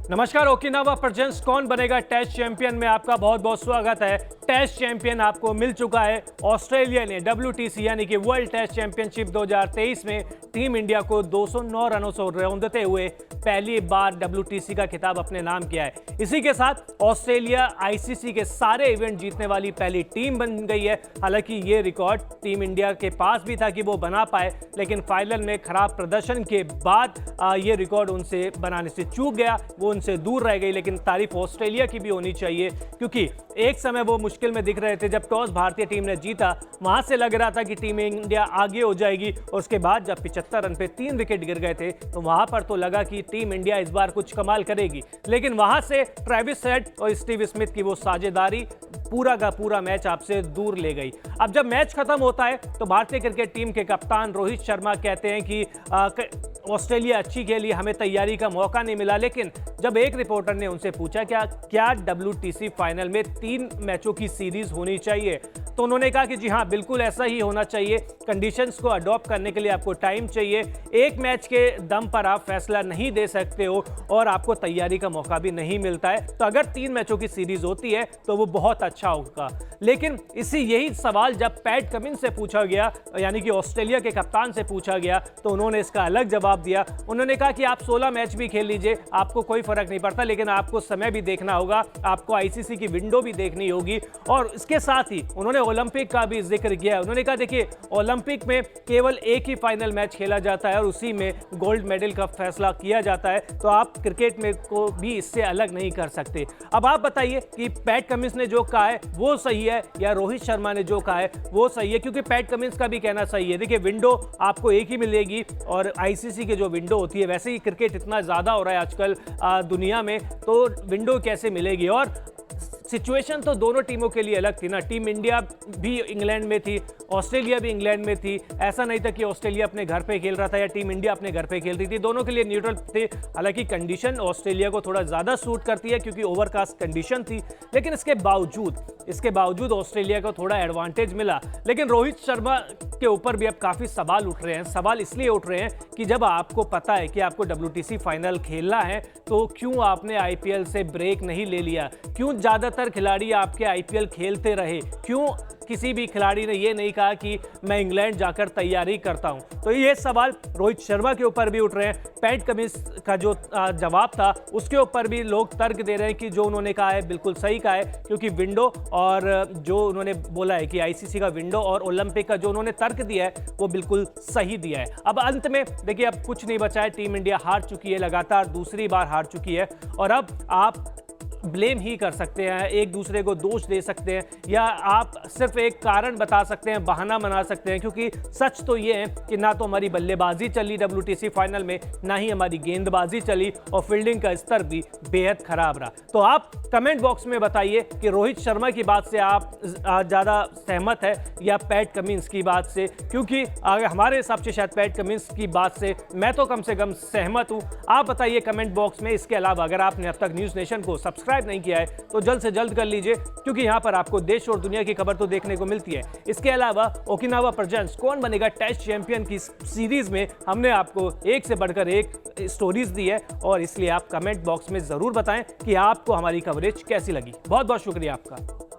नमस्कार। Okinawa presents कौन बनेगा टेस्ट चैंपियन में आपका बहुत बहुत स्वागत है। टेस्ट चैंपियन आपको मिल चुका है। ऑस्ट्रेलिया ने WTC यानी कि वर्ल्ड टेस्ट चैंपियनशिप 2023 में टीम इंडिया को 209 रनों से रौंदते हुए पहली बार WTC का खिताब अपने नाम किया है। इसी के साथ ऑस्ट्रेलिया ICC के सारे इवेंट जीतने वाली पहली टीम बन गई है। हालांकि ये रिकॉर्ड टीम इंडिया के पास भी था कि वो बना पाए, लेकिन फाइनल में खराब प्रदर्शन के बाद ये रिकॉर्ड उनसे बनाने से चूक गया, वो उनसे दूर रह गई। लेकिन तारीफ ऑस्ट्रेलिया की भी होनी चाहिए, क्योंकि एक समय वो मुश्किल में दिख रहे थे। जब टॉस भारतीय टीम ने जीता, वहां से लग रहा था कि टीम इंडिया आगे हो जाएगी, और उसके बाद जब 75 रन पे 3 विकेट गिर गए थे, तो वहां पर तो लगा कि टीम इंडिया इस बार कुछ कमाल करेगी। लेकिन वहां से ट्रेविस हेड और स्टीव स्मिथ की वो साझेदारी पूरा का पूरा मैच आपसे दूर ले गई। अब जब मैच खत्म होता है तो भारतीय क्रिकेट टीम के कप्तान रोहित शर्मा कहते हैं कि ऑस्ट्रेलिया अच्छी खेली, हमें तैयारी का मौका नहीं मिला। लेकिन जब एक रिपोर्टर ने उनसे पूछा क्या WTC फाइनल में 3 मैचों की सीरीज होनी चाहिए, तो उन्होंने कहा कि जी हाँ, बिल्कुल ऐसा ही होना चाहिए। कंडीशंस को अडॉप्ट करने के लिए आपको टाइम चाहिए। एक मैच के दम पर आप फैसला नहीं दे सकते हो और आपको तैयारी का मौका भी नहीं मिलता है। तो अगर 3 मैचों की सीरीज होती है तो वो बहुत अच्छा होगा। लेकिन यही सवाल जब पैट कमिंस से पूछा गया, यानी कि ऑस्ट्रेलिया के कप्तान से पूछा गया, तो उन्होंने इसका अलग जवाब दिया। उन्होंने कहा कि आप 16 मैच भी खेल लीजिए, आपको कोई फर्क नहीं पड़ता, लेकिन आपको समय भी देखना होगा, आपको ICC की विंडो भी देखनी होगी। और इसके साथ ही उन्होंने ओलंपिक का भी जिक्र किया। उन्होंने कहा देखिए, ओलंपिक में केवल एक ही फाइनल मैच खेला जाता है और उसी में गोल्ड मेडल का फैसला किया जाता है, तो आप क्रिकेट में को भी इससे अलग नहीं कर सकते। अब आप बताइए कि पैट कमिंस ने जो कहा है वो सही है या रोहित शर्मा ने जो कहा है वो सही है, क्योंकि पैट कमिंस का भी कहना सही है। देखिए, विंडो आपको एक ही मिलेगी, और ICC की जो विंडो होती है, वैसे ही क्रिकेट इतना ज़्यादा हो रहा है आजकल दुनिया में, तो विंडो कैसे मिलेगी। और सिचुएशन तो दोनों टीमों के लिए अलग थी ना। टीम इंडिया भी इंग्लैंड में थी, ऑस्ट्रेलिया भी इंग्लैंड में थी। ऐसा नहीं था कि ऑस्ट्रेलिया अपने घर पे खेल रहा था या टीम इंडिया अपने घर पे खेल रही थी, दोनों के लिए न्यूट्रल थे। हालांकि कंडीशन ऑस्ट्रेलिया को थोड़ा ज़्यादा सूट करती है क्योंकि ओवरकास्ट कंडीशन थी, लेकिन इसके बावजूद ऑस्ट्रेलिया को थोड़ा एडवांटेज मिला। लेकिन रोहित शर्मा के ऊपर भी अब काफ़ी सवाल उठ रहे हैं। सवाल इसलिए उठ रहे हैं कि जब आपको पता है कि आपको WTC फाइनल खेलना है, तो क्यों आपने IPL से ब्रेक नहीं ले लिया? क्यों ज़्यादातर खिलाड़ी आपके IPL खेलते रहे? क्यों किसी भी खिलाड़ी ने ये नहीं कहा कि मैं इंग्लैंड जाकर तैयारी करता हूं? तो ये सवाल रोहित शर्मा के ऊपर भी उठ रहे हैं। पैट कमिंस का जो जवाब था उसके ऊपर भी लोग तर्क दे रहे हैं कि जो उन्होंने कहा है बिल्कुल सही कहा है, क्योंकि विंडो और जो उन्होंने बोला है कि ICC का विंडो और ओलंपिक का जो उन्होंने तर्क दिया है वो बिल्कुल सही दिया है। अब अंत में देखिए, अब कुछ नहीं बचा है। टीम इंडिया हार चुकी है, लगातार दूसरी बार हार चुकी है, और अब आप ब्लेम ही कर सकते हैं, एक दूसरे को दोष दे सकते हैं, या आप सिर्फ एक कारण बता सकते हैं, बहाना बना सकते हैं। क्योंकि सच तो ये है कि ना तो हमारी बल्लेबाजी चली WTC फाइनल में, ना ही हमारी गेंदबाजी चली, और फील्डिंग का स्तर भी बेहद खराब रहा। तो आप कमेंट बॉक्स में बताइए कि रोहित शर्मा की बात से आप ज़्यादा सहमत है या पैट कमिंस की बात से, क्योंकि हमारे हिसाब से शायद पैट कमिंस की बात से मैं तो कम से कम सहमत हूँ। आप बताइए कमेंट बॉक्स में। इसके अलावा अगर आपने अब तक न्यूज़ नेशन को सब्सक्राइब नहीं किया है तो जल्द से जल्द कर लीजिए, क्योंकि यहां पर आपको देश और दुनिया की खबर तो देखने को मिलती है। इसके अलावा ओकिनावा प्रेजेंट्स कौन बनेगा टेस्ट चैंपियन की सीरीज में हमने आपको एक से बढ़कर एक स्टोरीज दी है, और इसलिए आप कमेंट बॉक्स में जरूर बताएं कि आपको हमारी कवरेज कैसी लगी। बहुत बहुत शुक्रिया आपका।